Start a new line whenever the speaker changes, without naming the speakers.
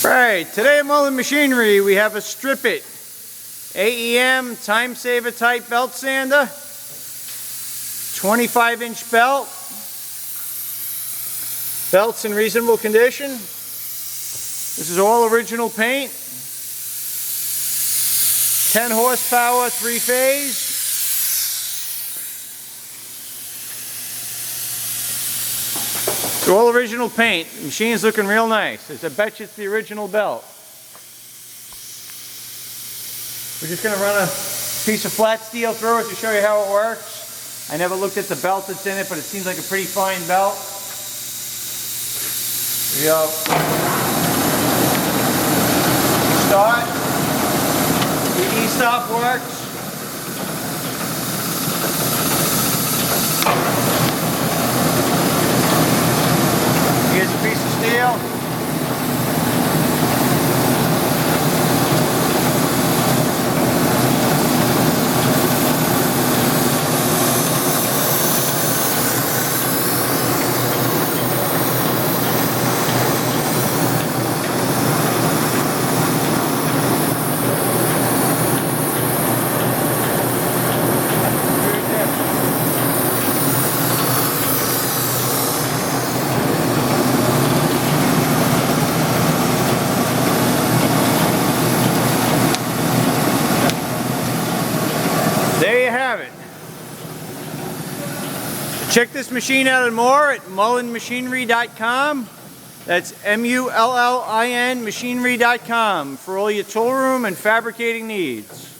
Right, today at Mullin Machinery we have a Strippit AEM Timesaver type belt sander, 25-inch belt. Belt's in reasonable condition. This is all original paint. 10 horsepower, 3-phase. It's all original paint. The machine's looking real nice. I bet you it's the original belt. We're just going to run a piece of flat steel through it to show you how it works. I never looked at the belt that's in it, but it seems like a pretty fine belt. Here we go. Start. The E-stop works. Here's a piece of steel. There you have it. Check this machine out and more at mullinmachinery.com. That's MULLIN machinery.com for all your tool room and fabricating needs.